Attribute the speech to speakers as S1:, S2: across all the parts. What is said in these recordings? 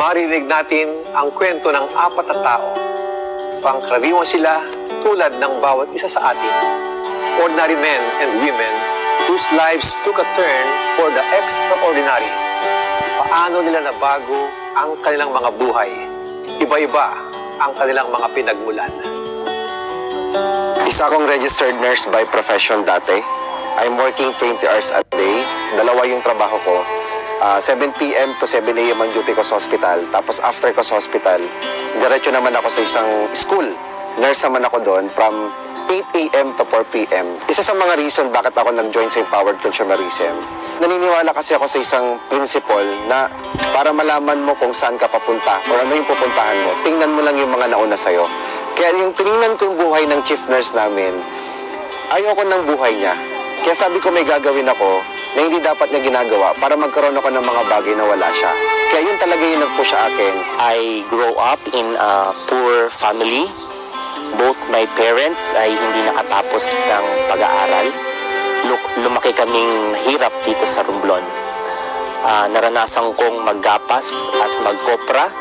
S1: Marinig natin ang kwento ng apat na tao. Pangkaraniwan sila tulad ng bawat isa sa atin. Ordinary men and women whose lives took a turn for the extraordinary. Paano nila nabago ang kanilang mga buhay? Iba-iba ang kanilang mga pinagmulan.
S2: Isa akong registered nurse by profession dati. I'm working 20 hours a day. Dalawa yung trabaho ko. 7 p.m. to 7 a.m. ang duty ko sa hospital. Tapos after ko sa hospital, diretso naman ako sa isang school. Nurse naman ako doon from 8 a.m. to 4 p.m. Isa sa mga reason bakit ako nag-join sa Empowered Consumerism, naniniwala kasi ako sa isang principle na para malaman mo kung saan ka papunta o ano yung pupuntahan mo, tingnan mo lang yung mga nauna sa'yo. Kaya yung tinignan ko yung buhay ng chief nurse namin, ayoko ng buhay niya. Kaya sabi ko may gagawin ako na hindi dapat niya ginagawa para magkaroon ako ng mga bagay na wala siya. Kaya yun talaga yung nag-push sa akin.
S3: I grew up in a poor family. Both my parents ay hindi nakatapos ng pag-aaral. Lumaki kaming hirap dito sa Romblon. Naranasan kong maggapas at magkopra.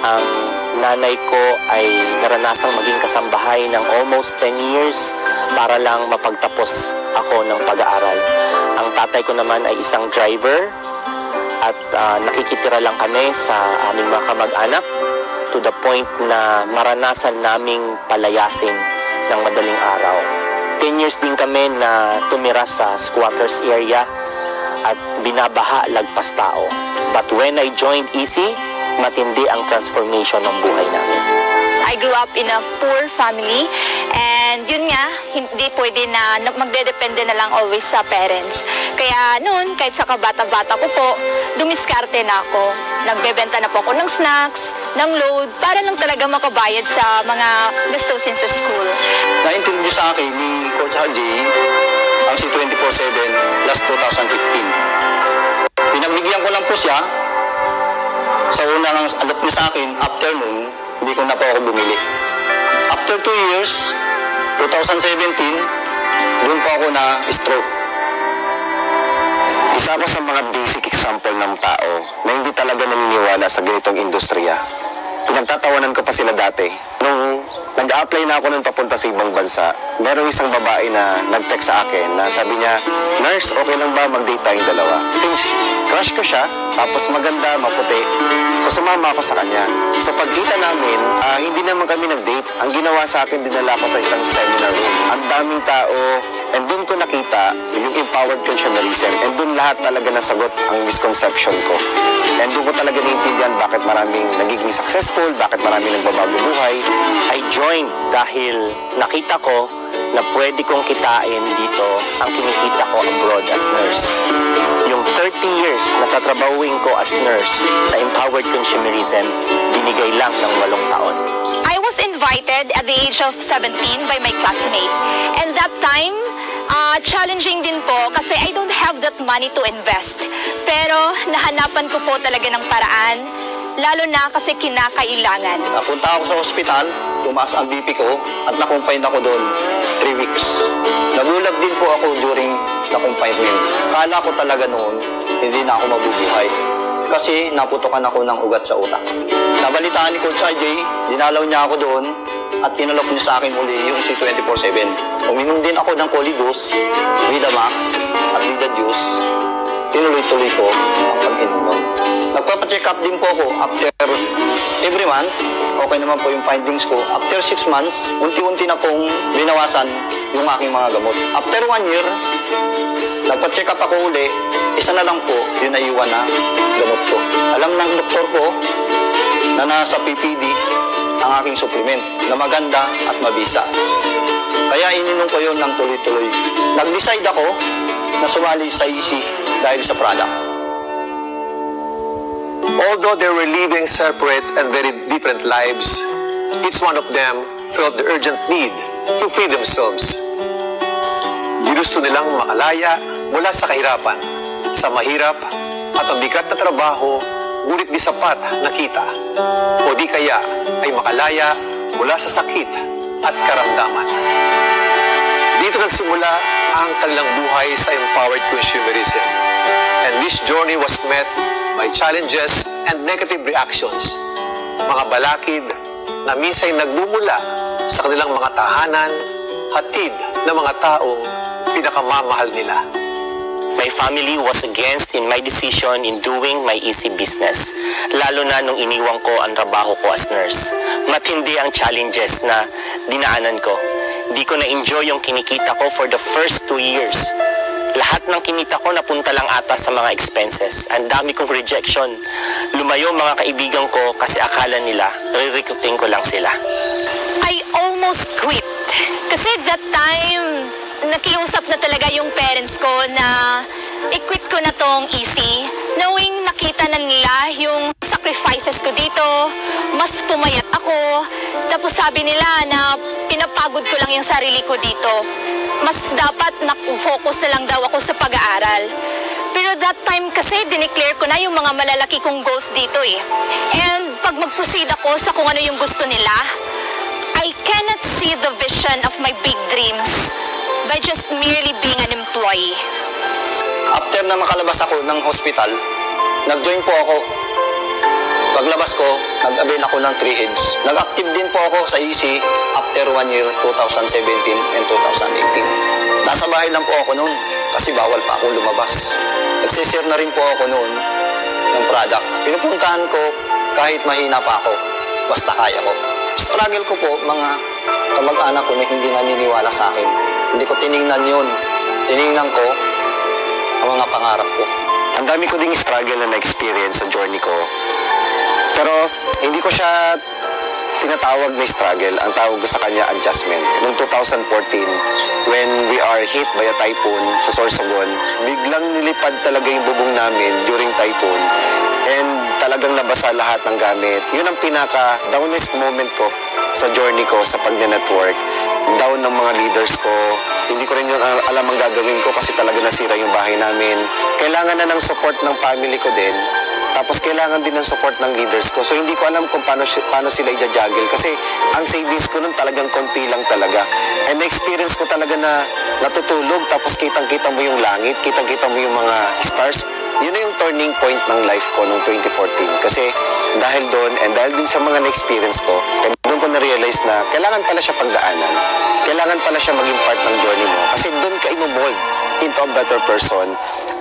S3: Ang nanay ko ay naranasang maging kasambahay ng almost 10 years para lang mapagtapos ako ng pag-aaral. Ang tatay ko naman ay isang driver at nakikitira lang kami sa aming mga kamag-anak to the point na maranasan naming palayasin ng madaling araw. 10 years din kami na tumira sa squatters area at binabaha lagpas tao. But when I joined EC, matindi ang transformation ng buhay namin.
S4: I grew up in a poor family and yun nga, hindi pwede na magdedepende na lang always sa parents. Kaya noon, kahit sa kabata-bata ko po, dumiskarte na ako. Nagbebenta na po ako ng snacks, ng load, para lang talaga makabayad sa mga gastusin sa school.
S5: Na-introduce sa akin ni Coach RJ ang C24/7 last 2015. Pinagbigyan ko lang po siya sa unang alok niya sa akin. After nun, hindi ko na po ako bumili. After 2 years, 2017, doon po ako na stroke.
S2: Isa ako sa mga basic example ng tao na hindi talaga naniniwala sa ganitong industriya. Pinagtatawanan ko pa sila dati. Nung nag-a-apply na ako nun papunta sa ibang bansa, merong isang babae na nag-text sa akin na sabi niya, "Nurse, okay lang ba mag-date tayong dalawa?" Since crush ko siya, tapos maganda, maputi, so sumama ako sa kanya. So pagkita namin, hindi naman kami nag-date. Ang ginawa sa akin, dinala ko sa isang seminar room. Ang daming tao, and doon ko nakita yung empowered consumerism, and doon lahat talaga nasagot ang misconception ko. And doon ko talaga naiintindihan bakit maraming nagiging successful, bakit maraming nagbabago buhay.
S3: I joined dahil nakita ko na pwede kong kitain dito ang kinikita ko abroad as nurse. Yung 30 years na tatrabahuin ko as nurse sa Empowered Consumerism, binigay lang ng 8 taon.
S4: I was invited at the age of 17 by my classmate. And that time, challenging din po kasi I don't have that money to invest. Pero nahanapan ko po talaga ng paraan, lalo na kasi kinakailangan.
S5: Napunta ako sa ospital, tumaas ang BP ko at na-confine ako doon 3 weeks. Nagulag din po ako during the confinement. Kala ko talaga noon, hindi na ako mabubuhay. Kasi naputokan ako ng ugat sa utak. Nabalitaan ni Coach RJ, dinalaw niya ako doon at tinalok niya sa akin muli yung C24/7. Uminom din ako ng Colidus, Vidamax at Vida Juice. Tinuloy-tuloy ko ang pag-inom nun. Nagpapacheck up din po ako after every month. Okay naman po yung findings ko. After 6 months, unti-unti na pong binawasan yung aking mga gamot. After 1 year, nagpa-check up ako uli, isa na lang po yung naiwan na gamot ko. Alam ng doktor ko na nasa PPD ang aking supplement na maganda at mabisa. Kaya ininom ko yun ng tuloy-tuloy. Nag-decide ako na sumali sa EC dahil sa product.
S1: Although they were living separate and very different lives, each one of them felt the urgent need to free themselves. Ginusto nilang makalaya mula sa kahirapan, sa mahirap at mabigat na trabaho, ngunit di sapat na kita. O di kaya ay makalaya mula sa sakit at karamdaman. Dito nagsimula ang kanilang buhay sa Empowered Consumerism. And this journey was met by challenges and negative reactions. Mga balakid na minsay nagmumula sa kanilang mga tahanan, hatid ng mga taong pinakamamahal nila.
S3: My family was against in my decision in doing my easy business. Lalo na nung iniwang ko ang trabaho ko as nurse. Matindi ang challenges na dinaanan ko. Di ko na-enjoy yung kinikita ko for the first 2 years. Lahat ng kinita ko napunta lang ata sa mga expenses. Ang dami kong rejection. Lumayo mga kaibigan ko kasi akala nila re-recruiting ko lang sila.
S4: I almost quit. Kasi that time, nakiusap na talaga yung parents ko na i-quit ko na tong easy. Knowing nakita na nila yung sacrifices ko dito, mas pumayat ako. Tapos sabi nila na pinapagod ko lang yung sarili ko dito. Mas dapat focus na lang daw ako sa pag-aaral. Pero that time kasi dineclare ko na yung mga malalaki kong goals dito eh. And pag mag-proceed ako sa kung ano yung gusto nila, I cannot see the vision of my big dreams by just merely being an employee.
S5: After na makalabas ako ng hospital, nag-join po ako. Paglabas ko, nag-avail ako ng 3 heads. Nag-active din po ako sa EC after 1 year, 2017 and 2018. Nasa bahay lang po ako noon kasi bawal pa akong lumabas. Nagsishare na rin po ako noon ng product. Pinupuntahan ko kahit mahina pa ako, basta kaya ko. Struggle ko po, mga kamag-anak ko na hindi naniniwala sa akin. Hindi ko tiningnan yun. Tiningnan ko ang mga pangarap ko.
S2: Ang dami ko ding struggle na na-experience sa journey ko. Pero hindi ko siya tinatawag na struggle. Ang tawag ko sa kanya, adjustment. Noong 2014, when we are hit by a typhoon sa Sorsogon, biglang nilipad talaga yung bubong namin during typhoon. And talagang nabasa lahat ng gamit. Yun ang pinaka-downest moment ko sa journey ko sa pag-network. Down ng mga leaders ko. Hindi ko rin yun alam ang gagawin ko kasi talaga nasira yung bahay namin. Kailangan na ng support ng family ko din. Tapos kailangan din ng support ng leaders ko. So hindi ko alam kung paano sila i-juggle. Kasi ang savings ko nun talagang konti lang talaga. And na-experience ko talaga na natutulog. Tapos kitang-kita mo yung langit. Kitang-kita mo yung mga stars. Yun na yung turning point ng life ko noong 2014. Kasi dahil doon and dahil din sa mga na-experience ko, doon ko na-realize na kailangan pala siya pagdaanan. Kailangan pala siya maging part ng journey mo. Kasi doon ka imo-mold into a better person.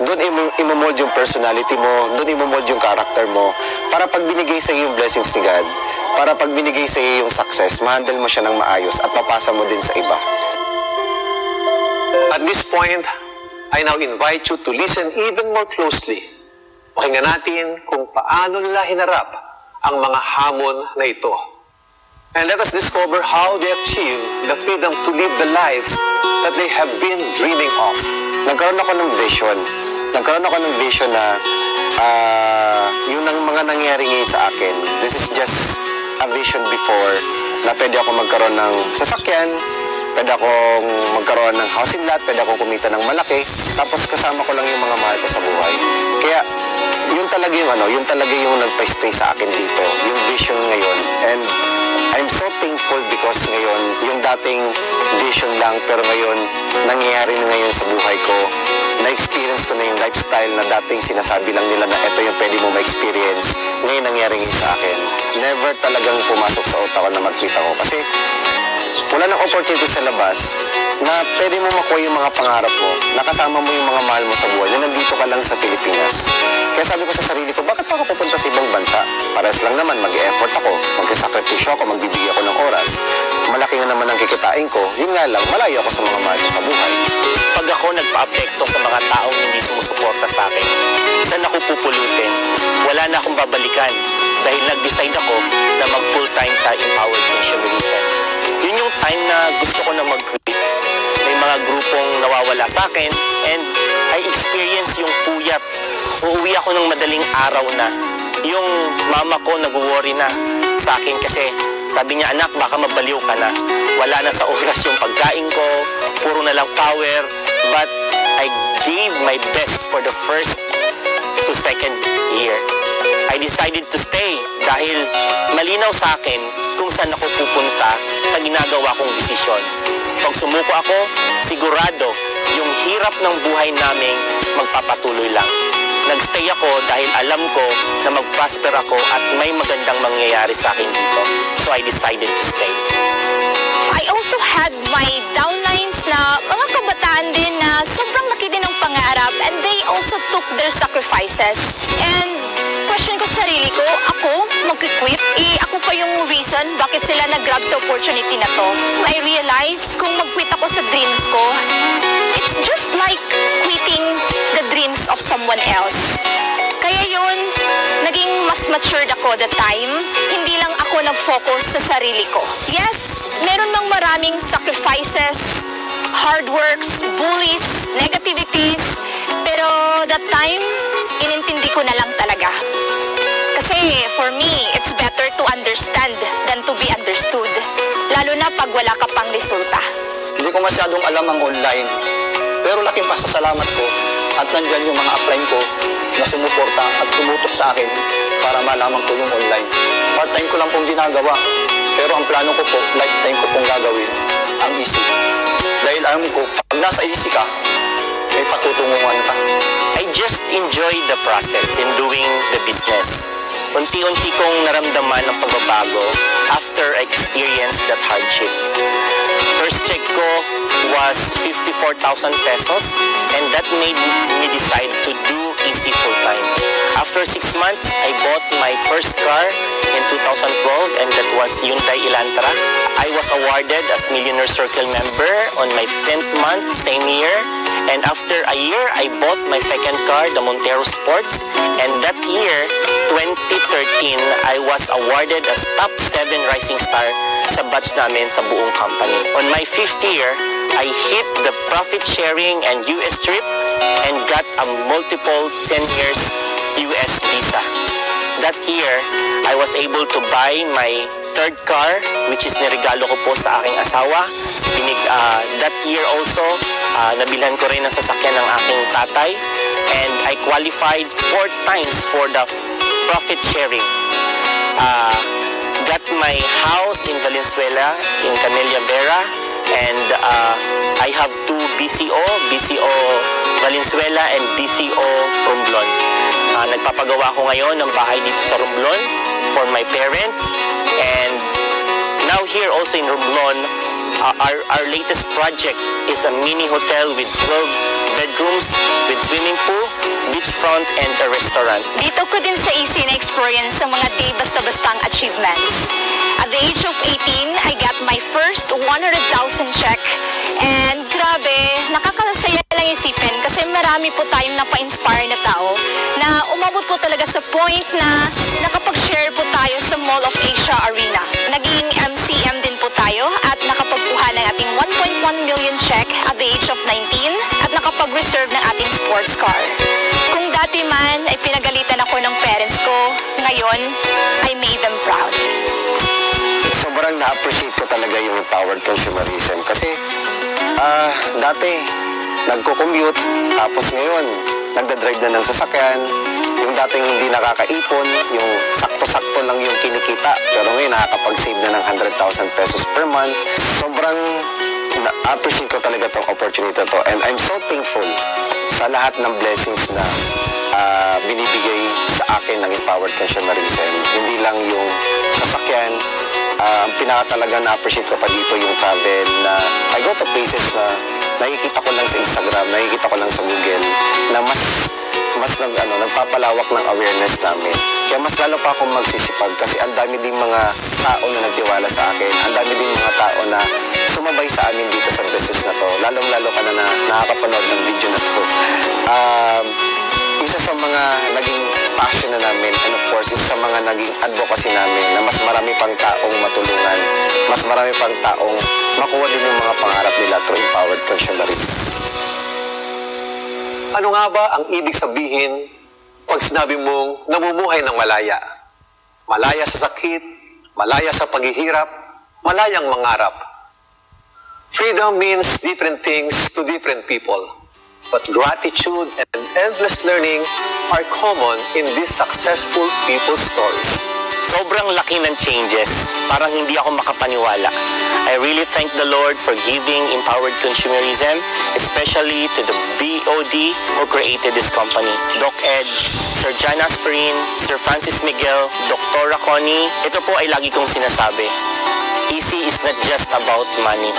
S2: Doon imo-mold yung personality mo. Doon imo-mold yung character mo. Para pag binigay sa iyo yung blessings ni God, para pag binigay sa iyo yung success, ma-handle mo siya ng maayos at mapasa mo din sa iba.
S1: At this point, I now invite you to listen even more closely. Pakinggan natin kung paano nila hinarap ang mga hamon na ito. And let us discover how they achieve the freedom to live the life that they have been dreaming of.
S2: Nagkaroon ako ng vision. Nagkaroon ako ng vision na yun ang mga nangyari ngayon sa akin. This is just a vision before na pwede ako magkaroon ng sasakyan, pwede akong magkaroon ng housing lot, pwede akong kumita ng malaki, tapos kasama ko lang yung mga mahal ko sa buhay. Kaya yun talaga yung nagpa-stay sa akin dito, yung vision ngayon. And I'm so thankful because ngayon, yung dating vision lang, pero ngayon, nangyayari na ngayon sa buhay ko. Na-experience ko na yung lifestyle na dating sinasabi lang nila na ito yung pwede mo ma-experience. Ngayon, nangyayari ngayon sa akin. Never talagang pumasok sa utak ko na mag-quit ako. Kasi wala nang opportunity sa labas na pwede mo makuha yung mga pangarap mo, nakasama mo yung mga mahal mo sa buhay, na nandito ka lang sa Pilipinas. Kaya sabi ko sa sarili ko, bakit pa ako pupunta sa ibang bansa? Pares lang naman, mag-e-effort ako, mag-sakripisyo ako, magbibigay ako ng oras. Malaki nga naman ang kikitain ko, yun nga lang, malayo ako sa mga mahal ko sa buhay.
S3: Pag ako nagpa-apekto sa mga taong hindi sumusuporta sa akin, saan ako pupulutin? Wala na akong babalikan dahil nag-decide ako na mag-full-time sa Empowered Missionaries. Yun yung time na gusto ko na mag-quit. May mga grupong nawawala sa akin and I experience yung puyat. Uuwi ako ng madaling araw na. Yung mama ko nag-worry na sa akin kasi sabi niya, anak, baka mabaliw ka na. Wala na sa oras yung pagkain ko, puro na lang power. But I gave my best for the first to second year. I decided to stay dahil malinaw sa akin kung saan ako pupunta sa ginagawa kong desisyon. Pag sumuko ako, sigurado yung hirap ng buhay namin magpapatuloy lang. Nagstay ako dahil alam ko na mag-prosper ako at may magandang mangyayari sa akin dito. So I decided to stay.
S4: I also had my downlines na mga kabataan din na sobrang laki din ng pangarap and they also took their sacrifices. And question ko sarili ko, ako mag-quit? Ako pa yung reason bakit sila nag-grab sa opportunity na to. I realized kung mag-quit ako sa dreams ko, it's just like quitting the dreams of someone else. Kaya yun, naging mas matured ako that time. Hindi lang ako nag-focus sa sarili ko. Yes, meron mang maraming sacrifices, hard works, bullies, negativities. Pero that time, inintindi ko na lang talaga. Kasi for me, it's better to understand than to be understood. Lalo na pag wala ka pang resulta.
S5: Hindi ko masyadong alam ang online. Pero laking pasasalamat ko at nandyan yung mga upline ko na sumuporta at tumutok sa akin para malaman ko yung online. Part-time ko lang pong ginagawa. Pero ang plano ko po, lifetime ko pong gagawin ang easy. Dahil alam ko, pag nasa easy ka, may patutunguhan ka.
S3: I just enjoy the process in doing the business. Unti-unti kong naramdaman ang pagbabago after I experienced that hardship. First check ko was 54,000 pesos and that made me decide to do easy full-time. After 6 months, I bought my first car in 2012 and that was Hyundai Elantra. I was awarded as Millionaire Circle member on my 10th month, same year. And after a year, I bought my second car, the Montero Sports. And that year, 2013, I was awarded as top 7 rising star sa batch namin sa buong company. On my 5th year, I hit the profit sharing and US trip and got a multiple 10 years US visa. That year, I was able to buy my third car, which is niregalo ko po sa aking asawa. That year also, nabilhan ko rin ang sasakyan ng aking tatay. And I qualified 4 times for the profit sharing. Got my house in Valenzuela, in Canelia Vera. And I have 2 BCO Valenzuela and BCO Romblon. Nagpapagawa ko ngayon ng bahay dito sa Romblon for my parents. And now here also in Romblon, our latest project is a mini hotel with 12 bedrooms with swimming pool, beachfront, and a restaurant.
S4: Dito ko din sa easy na experience sa mga di basta-bastang achievements. At the age of 18, I got my first 100,000 check. And grabe, nakakasaya lang isipin kasi marami po tayong napa-inspire na tao na umabot po talaga sa point na nakapag-share po tayo sa Mall of Asia Arena. Naging MCM din po tayo at nakapagkuha ng ating 1.1 million check at the age of 19 at nakapag-reserve ng ating sports car. Kung dati man ay pinagalitan ako ng parents ko, ngayon, I made them proud.
S2: Sobrang na-appreciate ko talaga yung empowered consumerism kasi dati nagko-commute tapos ngayon nagdadrive na ng sasakyan, yung dating hindi nakakaipon, yung sakto-sakto lang yung kinikita pero ngayon nakakapag-save na ng 100,000 pesos per month. Sobrang na-appreciate ko talaga itong opportunity to and I'm so thankful sa lahat ng blessings na binibigay sa akin ng empowered consumerism. Hindi lang yung sasakyan, ang pinaka talaga na-appreciate ko pa dito yung travel na I go to places na nakikita ko lang sa Instagram, nakikita ko lang sa Google na mas nagpapalawak ng awareness namin. Kaya mas lalo pa akong magsisipag kasi ang dami din mga tao na nagtiwala sa akin, ang dami din mga tao na sumabay sa amin dito sa business na to. Lalong-lalo ka na nakakapanood ng video na to. Isa sa mga naging passion na namin and of course, isa sa mga naging advocacy namin na mas marami pang taong matulungan, mas marami pang taong makuha din yung mga pangarap nila through empowered consumerism.
S1: Ano nga ba ang ibig sabihin pag sinabi mong namumuhay ng malaya? Malaya sa sakit, malaya sa paghihirap, malayang mangarap. Freedom means different things to different people. But gratitude and endless learning are common in these successful people's stories.
S3: Sobrang laki ng changes. Parang hindi ako makapaniwala. I really thank the Lord for giving Empowered Consumerism, especially to the BOD who created this company. Doc Ed, Sir John Asperin, Sir Francis Miguel, Dr. Connie. Ito po ay lagi kong sinasabi. Easy is not just about money,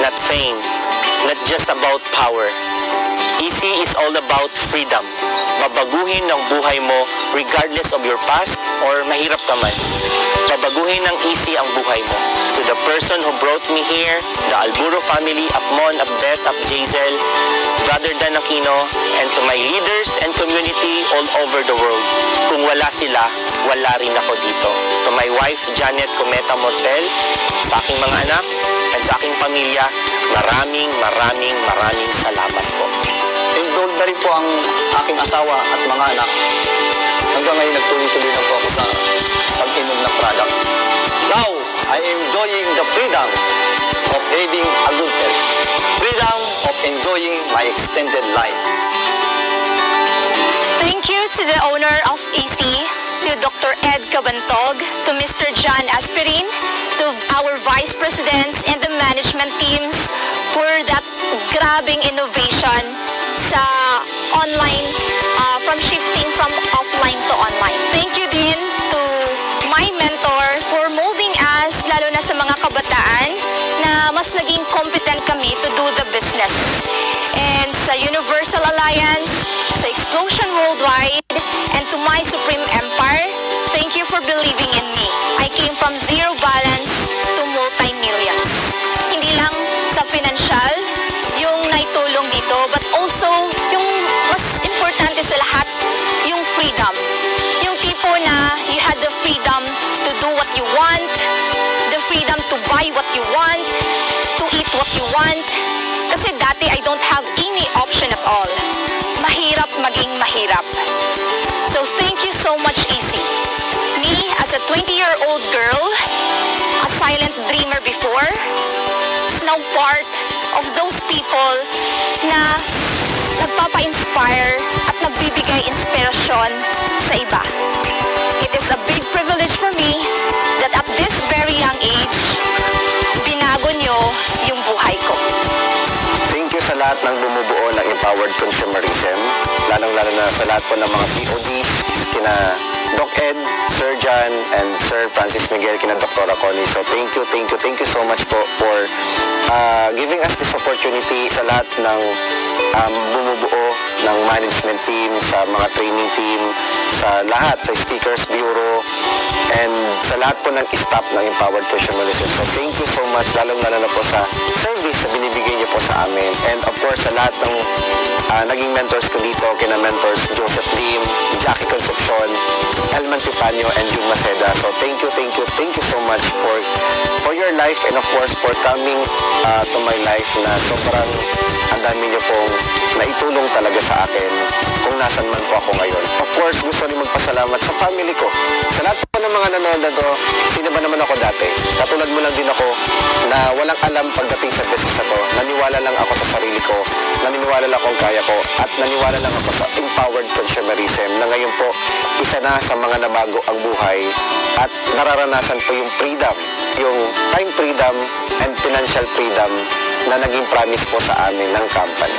S3: not fame, not just about power. Easy is all about freedom. Babaguhin ang buhay mo regardless of your past or mahirap ka man. Babaguhin ng easy ang buhay mo. To the person who brought me here, the Alburo family, Apmon, Abdet, Abjazel, Brother Dan Aquino, and to my leaders and community all over the world. Kung wala sila, wala rin ako dito. To my wife, Janet Cometa Mortel, sa aking mga anak, at sa aking pamilya, maraming salamat po.
S5: Enrolled na rin po ang aking asawa at mga anak. Hanggang ngayon nagtuloy-tuloy na po ako sa pag-inom ng product. Now, I am enjoying the freedom of having a good health. Freedom of enjoying my extended life.
S4: Thank you to the owner of EC, to Dr. Ed Cabantog, to Mr. John Asperin, to our vice presidents and the management teams for that grabing innovation sa online, from shifting from offline to online. Thank you din to my mentor for molding us, lalo na sa mga kabataan, na mas naging competent kami to do the business. And sa Universal Alliance, sa Explosion Worldwide, and to my Supreme Empire, thank you for believing in me. I came from zero balance to multi-millions. Hindi lang sa financial yung naitulong dito, but also yung mas importante sa lahat, yung freedom. Yung tipo na you had the freedom to do what you want, the freedom to buy what you want, to eat what you want. Kasi dati I don't have any option at all. Mahirap maging mahirap. So thank you so much, Easy. Me, as a 20-year-old girl, a silent dreamer before, is now part of those people na nagpapa-inspire at nagbibigay inspirasyon sa iba. It is a big privilege for me that at this very young age, binago nyo yung buhay ko.
S2: Thank you sa lahat ng bumubuo ng Empowered Consumerism, lalong-lalo na sa lahat po ng mga PODs, kina Doc Ed, Sir John, and Sir Francis Miguel, kina Dr. Connie. So thank you so much po for giving us this opportunity sa lahat ng bumubuo ng management team, sa mga training team, sa lahat, sa Speakers Bureau, and sa lahat po ng staff ng Empowered Consumerism. So thank you so much, lalong-lalo na po sa service na binibigay niyo po sa amin. And of course, sa lahat ng naging mentors ko dito, kina mentors Joseph Lim, Jackie Concepcion, Elman Tipanyo, and June Maceda. So thank you so much for your life, and of course for coming to my life na sobrang ang dami niyo pong naitulong talaga sa akin kung nasan man po ako ngayon. Of course, gusto rin magpasalamat sa family ko. Sa lahat po ng mga nanonood na to, sino ba naman ako dati? Katulad mo lang din ako na walang alam pagdating sa business na to. Naniwala lang ako sa sarili ko, naniniwala lang akong kaya ko, at naniwala lang ako sa Empowered Consumerism na ngayon po, isa na sa mga nabago ang buhay at nararanasan po yung freedom, yung time freedom and financial freedom na naging promise po sa amin ng company.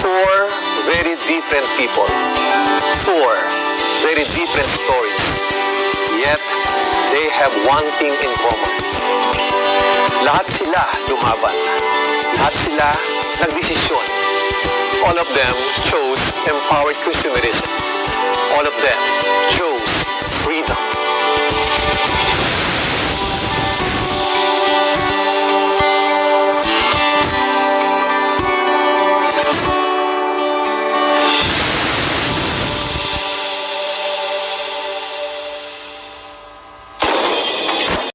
S1: Four very different people. Four very different stories. Yet, they have one thing in common. Lahat sila lumaban. Lahat sila nagdesisyon. All of them chose Empowered Consumerism. All of them chose